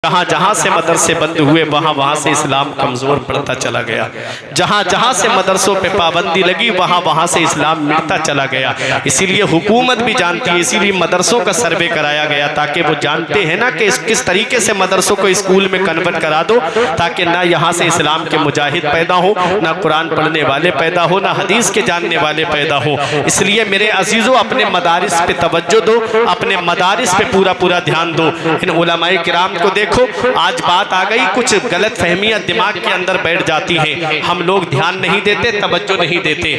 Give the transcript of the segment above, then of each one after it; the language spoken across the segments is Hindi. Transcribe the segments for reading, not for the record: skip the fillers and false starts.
जहाँ जहाँ से मदरसे बंद हुए वहाँ वहाँ से इस्लाम कमज़ोर पड़ता चला गया। जहाँ जहाँ से मदरसों पे पाबंदी लगी वहाँ वहाँ से इस्लाम मिटता चला गया। इसीलिए हुकूमत भी जानती है, इसीलिए मदरसों का सर्वे कराया गया ताकि वो जानते हैं ना कि किस तरीके से मदरसों को स्कूल में कन्वर्ट करा दो, ताकि ना यहाँ से इस्लाम के मुजाहिद पैदा हो, ना कुरान पढ़ने वाले पैदा हो, ना हदीस के जानने वाले पैदा हो। इसलिए मेरे अजीज़ों, अपने मदारिस पे तवज्जो दो, अपने मदारिस पे पूरा पूरा ध्यान दो। इन उलमाए किराम को देखो, आज बात आ गई, कुछ गलत फहमियां दिमाग के अंदर बैठ जाती हैं, हम लोग ध्यान नहीं देते, तवज्जो नहीं देते।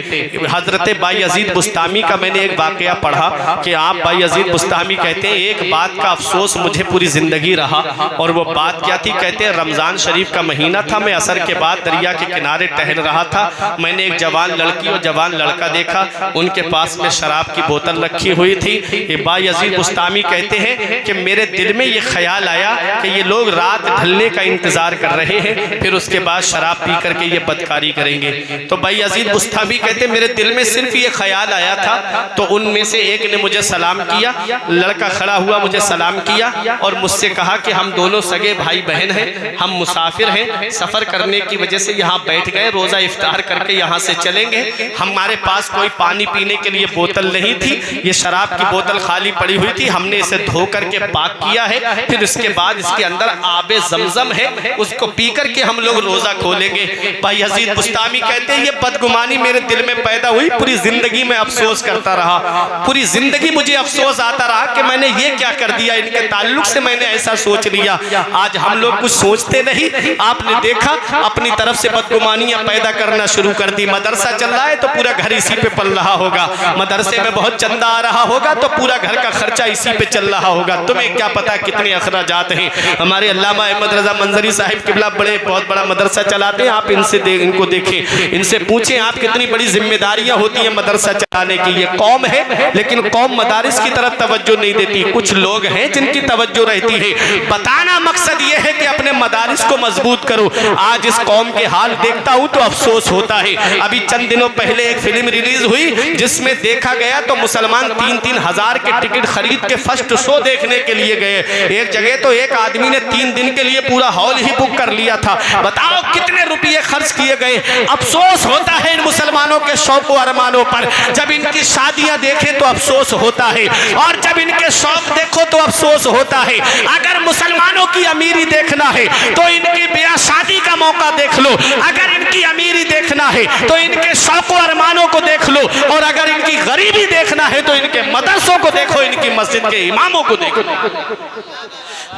हजरत बायजीद बुस्तामी का मैंने एक वाकया पढ़ा कि आप बायजीद बुस्तामी कहते हैं एक बात का अफसोस मुझे पूरी जिंदगी रहा, और वो बात क्या थी? कहते हैं रमजान शरीफ का महीना था, मैं असर के बाद दरिया के किनारे टहल रहा था, मैंने एक जवान लड़की और जवान लड़का देखा, उनके पास में शराब की बोतल रखी हुई थी। बायजीद बुस्तामी कहते हैं कि मेरे दिल में ये ख्याल आया कि ये लोग रात ढलने का इंतजार कर रहे हैं, फिर उसके बाद शराब पी करके ये बदकारी करेंगे। तो बायजीद बुस्तामी कहते मेरे दिल में सिर्फ ये ख्याल आया था, तो उनमें से एक ने मुझे सलाम किया, लड़का खड़ा हुआ, मुझे सलाम किया और मुझसे कहा कि हम दोनों सगे भाई बहन हैं, हम मुसाफिर हैं, सफ़र करने की वजह से यहाँ बैठ गए, रोज़ा इफ्तार करके यहाँ से चलेंगे, हमारे पास कोई पानी पीने के लिए बोतल नहीं थी, ये शराब की बोतल खाली पड़ी हुई थी, हमने इसे धो करके पाक किया है, फिर इसके बाद इसके अंदर आबे ज़मज़म है, उसको पी करके हम लोग रोज़ा खोलेंगे। बायजीद बुस्तामी कहते हैं ये बदगुमानी मेरे दिल में पैदा हुई, पूरी ज़िंदगी में अफसोस करता रहा, पूरी ज़िंदगी मुझे अफसोस आता रहा कि मैंने ये क्या कर दिया, इनके ताल्लुक से मैंने ऐसा सोच लिया। आज हम लोग कुछ सोचते नहीं, आपने देखा अपनी तरफ से बदगुमानियाँ पैदा करना शुरू कर दी। मदरसा चल रहा है तो पूरा घर इसी पे पल रहा होगा, मदरसे में बहुत चंदा आ रहा होगा तो पूरा घर का खर्चा इसी पे चल रहा होगा। तुम्हें क्या पता कितने अखराजात हैं। हमारे अल्लामा अहमद रज़ा मंजरी साहिब किबला बहुत बड़ा मदरसा चलाते हैं, आप इनको देखें, इनसे पूछें आप कितनी बड़ी जिम्मेदारियां होती हैं मदरसा चलाने की। ये कौम है लेकिन कौम मदारिस की तरफ तवज्जो नहीं देती, कुछ लोग हैं जिनकी तवज्जो रहती है। बताना मकसद ये है कि अपने मदारिस को मजबूत करो। आज इस कौम के हाल देखता हूँ तो अफसोस होता है। अभी चंद दिनों पहले एक फिल्म रिलीज हुई जिसमें देखा गया तो मुसलमान 3-3 हज़ार के टिकट खरीद के फर्स्ट शो देखने के लिए गए। एक जगह तो एक आदमी ने 3 दिन के लिए पूरा हॉल ही बुक कर लिया था। बताओ कितने रुपये खर्च किए गए। अफसोस होता है इन मुसलमानों के शौक व अरमानों पर। जब इनकी शादियां देखें तो अफसोस होता है, और जब इनके शौक देखो तो अफसोस होता है। अगर मुसलमानों की अमीरी देखना है तो इनकी ब्याह शादी का मौका देख लो, अगर इनकी अमीरी देखना है तो इनके शौक व अरमानों को देख लो, और अगर इनकी गरीबी देखना है तो इनके मदरसों को देखो, इनकी मस्जिद के इमामों को देखो।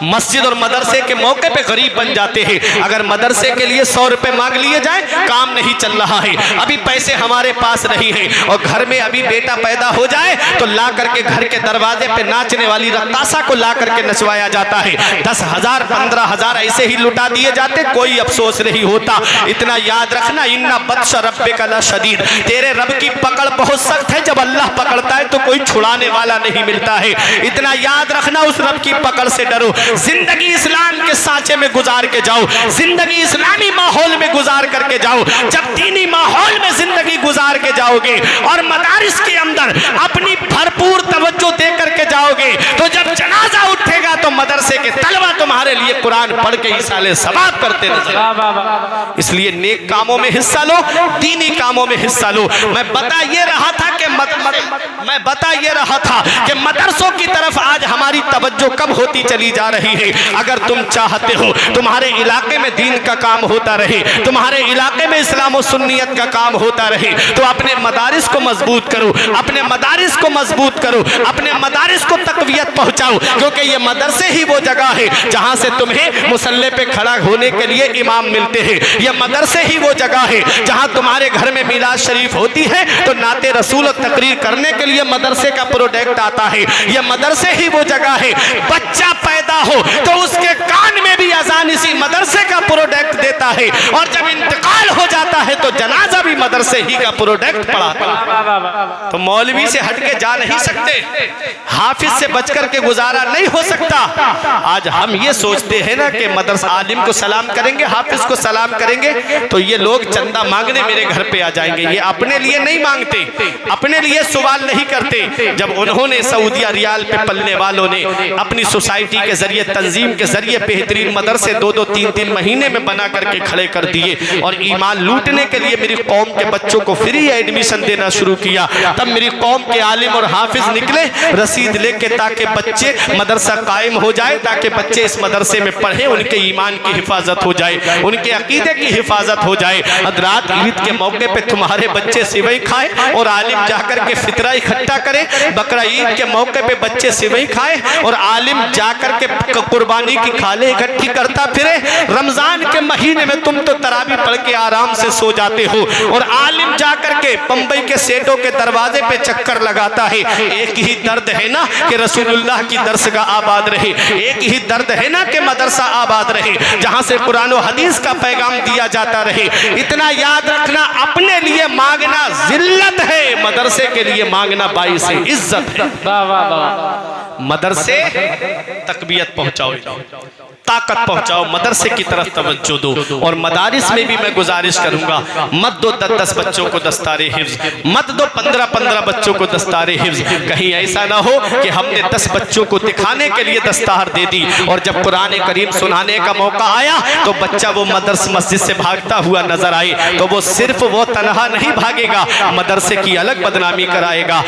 मस्जिद और मदरसे के मौके पे गरीब बन जाते हैं। अगर मदरसे के लिए 100 रुपए मांग लिए जाए, काम नहीं चल रहा है, अभी पैसे हमारे पास नहीं है, और घर में अभी बेटा पैदा हो जाए तो ला करके घर के दरवाजे पे नाचने वाली रक्कासा को ला करके नचवाया जाता है। 10,000 15,000 ऐसे ही लुटा दिए जाते, कोई अफसोस नहीं होता। इतना याद रखना, इन्ना बत्श रब्बिका लशदीद, तेरे रब की पकड़ बहुत सख्त है, जब अल्लाह पकड़ता है तो कोई छुड़ाने वाला नहीं मिलता है। इतना याद रखना, उस रब की पकड़ से डरो। जिंदगी इस्लाम के सांचे में गुजार के जाओ, जिंदगी इस्लामी माहौल में गुजार करके जाओ। जब दीनी माहौल में जिंदगी गुजार के जाओगे और मदारिस के अंदर अपनी भरपूर तवज्जो दे करके जाओगे, तो जब जनाजा उठेगा तो मदरसे के तलबा तुम्हारे लिए कुरान पढ़ के इसाले सवाब करते नजर। इसलिए नेक कामों में हिस्सा लो, दीनी कामों में हिस्सा लो। मैं बता ये रहा था कि मदरसों की तरफ आज हमारी तवज्जो कब होती चली जा रही है। अगर तुम चाहते हो तुम्हारे इलाके में दीन का काम होता रहे, तुम्हारे इलाके में इस्लाम और सुन्नियत का काम होता रहे, तो अपने मदारिस को मजबूत करो, अपने मदारिस को मजबूत करो, अपने मदारिस को तकवियत पहुंचाओ, क्योंकि ये मदरसे ही वो जगह है जहां से तुम्हें मुसल्ले पे खड़ा होने के लिए इमाम मिलते हैं। ये मदरसे ही वो जगह है जहां तुम्हारे घर में मिलाद शरीफ होती है तो नाते रसूल और तकरीर करने के लिए मदरसे का प्रोडक्ट आता है। ये मदरसे ही वो जगह है, बच्चा पैदा हो तो उसके कान में भी अजान इसी मदरसे का प्रोडक्ट देता होता है, और जब इंतकाल हो जाता है तो जनाजा भी मदरसे ही का प्रोडक्ट पढ़ाता। तो मौलवी से हटके जा नहीं सकते, हाफिज से बचकर के गुजारा नहीं हो सकता। आज हम ये सोचते हैं ना कि मदरसा आलिम को सलाम करेंगे, हाफिज को सलाम करेंगे तो ये लोग चंदा मांगने मेरे घर पे आ जाएंगे। ये अपने लिए नहीं मांगते, अपने लिए सवाल नहीं करते। जब उन्होंने सऊदिया रियाल पे पलने वालों ने अपनी सोसाइटी के जरिए, तंजीम के जरिए बेहतरीन मदरसे 2-2, 3-3 महीने में बना करके खड़े कर दिए और ईमान लूटने के लिए मेरी कौम के बच्चों को फ्री एडमिशन देना शुरू किया, तब मेरी कौम के आलिम और हाफिज निकले रसीद लेके, ताकि बच्चे मदरसा कायम हो जाए, ताकि बच्चे इस मदरसे में पढ़े, उनके ईमान की हिफाजत हो जाए, उनके अकीदे की हिफाजत हो जाए। रात ईद के मौके पे तुम्हारे बच्चे सिवई खाए और आलिम जाकर के फितरा इकट्ठा करे, बकरा ईद के मौके पे बच्चे सिवई खाए और आलिम जाकर के कुर्बानी की खाले इकट्ठी करता फिरे। रमजान के महीने में तुम तो तरावी पढ़ के आराम से सो जाते हो और आलिम जाकर के बंबई के सेठों के दरवाजे पे चक्कर लगाता है। एक ही दर्द है ना कि रसूलुल्लाह की दरसगाह आबाद रहे, एक ही दर्द है ना कि मदरसा आबाद रहे, जहां से कुरान और हदीस का पैगाम दिया जाता रहे। इतना याद रखना, अपने लिए मांगना जिल्लत है, मदरसे के लिए मांगना बाइस इज्जत है। मदरसे तकबीयत पहुंचाओ, ताकत पहुंचाओ, मदरसे की तरफ तवज्जो दो। और मदारिस में भी मैं गुजारिश करूंगा, मत दो 10-10 बच्चों को दस्तारे हिफ्ज, मत दो 15-15 बच्चों को दस्तारे हिफ्ज। कहीं ऐसा ना हो कि हमने 10 बच्चों को दिखाने के लिए दस्तार दे दी और जब कुरान करीम सुनाने का मौका आया तो बच्चा वो मस्जिद से भागता हुआ नजर आए, तो वो सिर्फ वो तनहा नहीं भागेगा, मदरसे की अलग बदनामी कराएगा,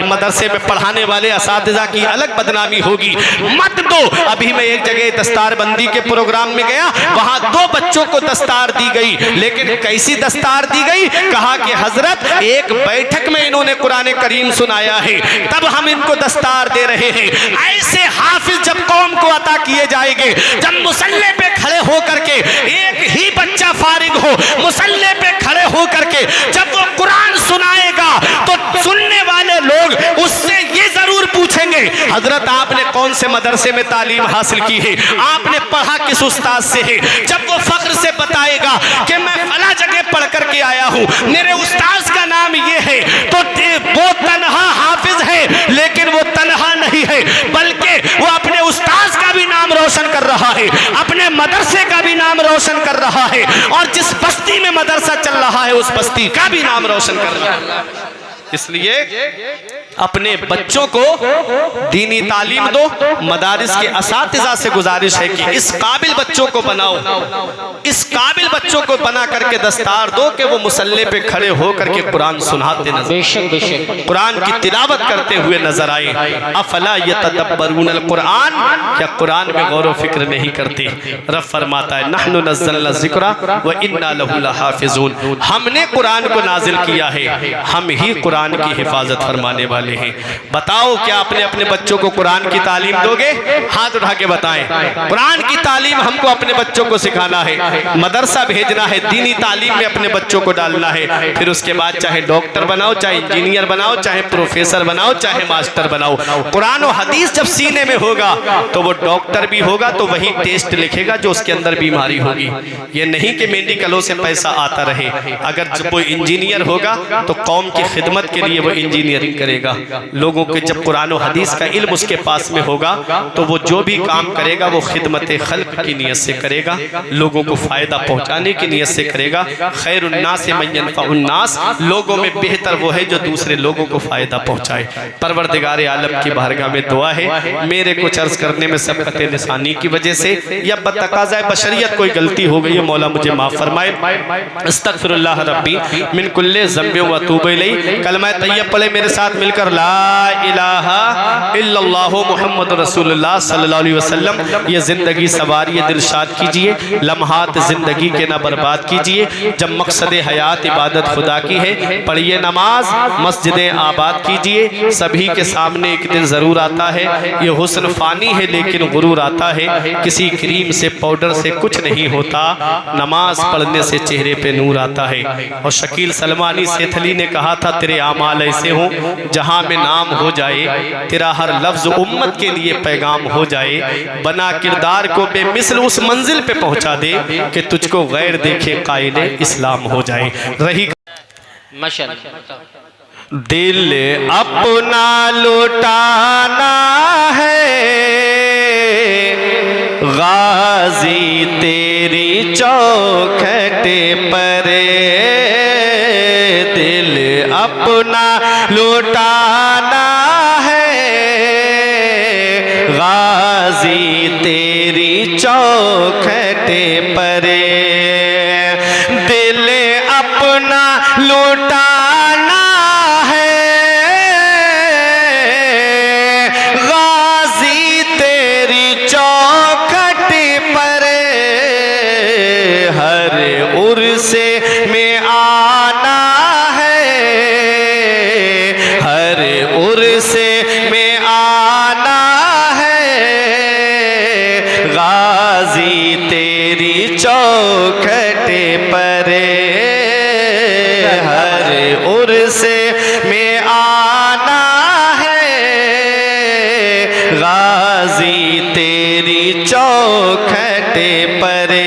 मदरसे में पढ़ाने वाले असातिज़ा की अलग बदनामी होगी। मत दो। अभी मैं एक जगह दस्तार बंदी के प्रोग्राम में गया, वहां 2 बच्चों को दस्तार दी गई, लेकिन कैसी दस्तार दी गई? कहा कि हजरत एक बैठक में इन्होंने कुरान करीम सुनाया है, तब हम इनको दस्तार दे रहे हैं। ऐसे हाफिज जब कौम को अता किए जाएंगे, जब मुसल्ले पे खड़े होकर के एक ही बच्चा फारिग हो, मुसल्ले पे खड़े होकर के जब वो कुरान सुनाएगा तो सुनने वाले लोग उससे ये जरूर पूछेंगे, हजरत आपने कौन से मदरसे में तालीम हासिल की है, आपने पढ़ा किस उस्ताद से है। जब वो फख्र से बताएगा कि मैं फला जगह पढ़ करके आया हूँ, मेरे उस्ताद का नाम ये है, तो वो तनहा हाफिज है, लेकिन वो तनहा नहीं है, बल्कि वो अपने उस्ताद का भी नाम रोशन कर रहा है, अपने मदरसे का भी नाम रोशन कर रहा है, और जिस बस्ती में मदरसा चल रहा है उस बस्ती का भी नाम रोशन कर रहा है। इसलिए अपने बच्चों को दीनी तालीम दो। मदारिस के असातिज़ा से गुजारिश है कि इस काबिल बच्चों को बनाओ, इस काबिल बच्चों को बना करके दस्तार दो कि वो मुसल्ले पे खड़े हो करके कुरान सुनाते नजर, कुरान की तिलावत करते हुए नजर आए। अफला यतदब्बरून कुरान, क्या कुरान में गौर व फिक्र नहीं करते? रब फरमाता है नहनु नज़्ज़लना ज़िक्रा व इन्ना लहू लहाफ़िज़ून, हमने कुरान को नाजिल किया है, हम ही कुरान की हिफाजत फरमाने वाले हैं। बताओ क्या अपने अपने बच्चों को कुरान की तालीम दोगे? हाथ उठा के बताएं। कुरान की तालीम हमको अपने बच्चों को सिखाना है, मदरसा भेजना है, दीनी तालीम में अपने बच्चों को डालना है। फिर उसके बाद चाहे डॉक्टर बनाओ, चाहे इंजीनियर बनाओ, चाहे प्रोफेसर बनाओ, चाहे मास्टर बनाओ, कुरान और हदीस जब सीने में होगा तो वो डॉक्टर भी होगा तो वही टेस्ट लिखेगा जो उसके अंदर बीमारी होगी। ये नहीं कि मेडिकलों से पैसा आता रहे। अगर जब वो इंजीनियर होगा तो कौम की खिदमत के लिए वो इंजीनियरिंग करेगा। लोगों के जब कुरान और हदीस का इल्म उसके पास में होगा तो वो जो भी काम करेगा वो खिदमत खल्क की नीयत से करेगा, लोगों को फायदा पहुंचाने की नीयत से करेगा। खैरुन्नास मन यनफ़उन्नास, लोगों में बेहतर वो है जो दूसरे लोगों को फायदा पहुंचाए। परवरदिगार आलम की बारगाह में दुआ है, मेरे कुछ अर्ज करने में सबकत निशानी की वजह से या बतकाज़ा बशरियत कोई गलती हो गई है, मौला मुझे माफ फरमाए। अस्तगफिरुल्लाह रब्बी मिन कुल्ले ज़ंबि व अतूबु इलैहि। कलमा तैयब पढ़े मेरे साथ मिलकर, ला इलाहा इल्लल्लाहु मुहम्मद रसूलुल्लाह सल्लल्लाहु अलैहि वसल्लम। ये जिंदगी सवारी दिलशाद कीजिए, लम्हात जिंदगी के ना बर्बाद कीजिए। जब मकसद हयात इबादत खुदा की है, पढ़िए नमाज, मस्जिदें आबाद कीजिए। सभी के सामने एक दिन जरूर आता है, ये हुस्न फानी है लेकिन गुरूर आता है। किसी क्रीम से पाउडर से कुछ नहीं होता, नमाज पढ़ने से चेहरे पे नूर आता है। और शकील सलमानी सेथली ने कहा था, तेरे आमाल ऐसे हों जहाँ जहां में नाम हो जाए, तेरा हर लफ्ज उम्मत के लिए पैगाम हो जाए। बना किरदार को बेमिसल उस मंजिल पे पहुंचा दे कि तुझको गैर देखे कायदे इस्लाम हो जाए। रही दिल अपना लुटाना है गाजी तेरी चौखट पर, दिल अपना लुटाना है गाजी तेरी चौखट पर, दिल अपना लुटाना है गाजी तेरी चौखट पर, हर उर्से में आना है, हर उर्से में आना है गाजी तेरी चौखट पर, हर उर्से में आना है गाजी तेरी चौखट पर।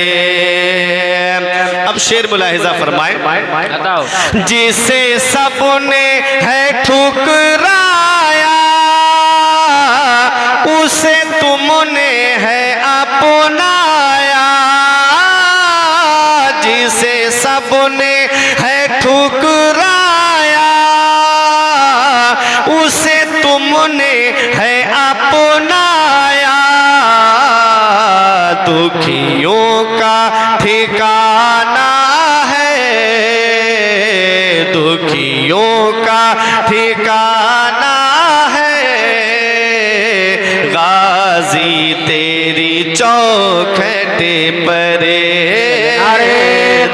अब शेर मुलाहिजा फरमाए। जिसे सबने है ठुकराया उसे तुमने है अपनाया, जिसे सबने है ठुकराया उसे तुमने है अपनाया, दुखियों का ठिकाना है, दुखियों का ठिकाना है गाजी तेरी चौखट पर,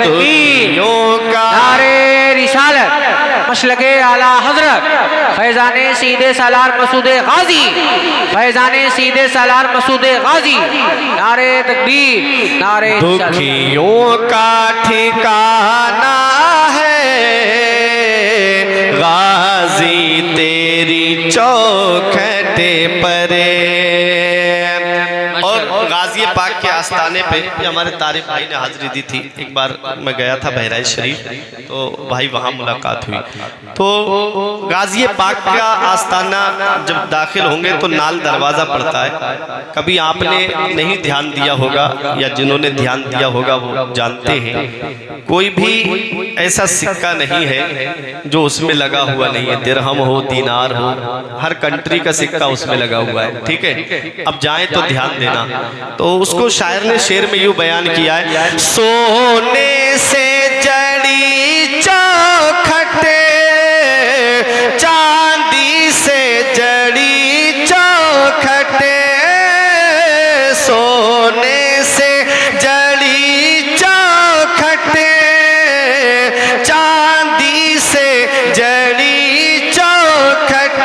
दुखियों का नारे रिसालत मसलके आला हजरत फैजाने सीधे सालार मसूदे गाजी, फैजाने सीधे सालार मसूदे गाजी, नारे तकबीर नारे दुखियों का ठिकाना है गाजी तेरी चौखट पर। और गाजी पाक के आस्थाने पे हमारे तारिक भाई ने हाजिरी दी थी। एक बार मैं गया था बहराइच शरीफ, तो भाई वहाँ मुलाकात हुई। तो गाजी पाक का आस्थाना जब दाखिल होंगे तो नाल दरवाज़ा पड़ता है। कभी आपने नहीं ध्यान दिया होगा या जिन्होंने ध्यान दिया होगा वो जानते हैं, कोई भी ऐसा सिक्का नहीं है जो उसमें लगा हुआ नहीं है। दिरहम हो, दीनार हो, हर कंट्री का सिक्का उसमें लगा हुआ है। ठीक है, अब जाएं तो ध्यान देना। तो उसको शायर ने शेर में यूं बयान किया है। सोने से जड़ी चौखट, चांदी से जड़ी चौखट, सोने से जड़ी चौखट, चांदी से जड़ी चौखट,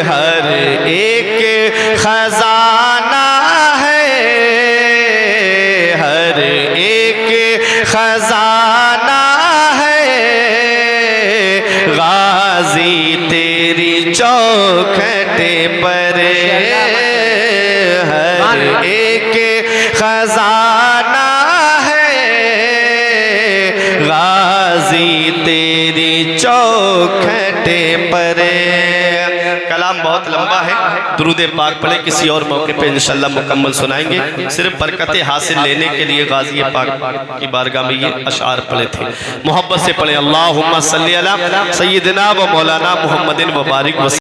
हर एक खजाना है, हर एक खजाना है गाजी तेरी चौखट पर, हर एक खजाना है गाजी तेरी चौखट पर। कलाम बहुत लंबा है, दुरूद पाक पढ़े, किसी और मौके पे इंशाल्लाह मुकम्मल सुनाएंगे। सिर्फ बरकतें हासिल लेने के लिए गाजी पाक की बारगाह में ये अशार पढ़े थे। मोहब्बत से पढ़े। अल्लाहुम्मा सल्ली अला सय्यिदिना व मौलाना मुहम्मदिन व बारिक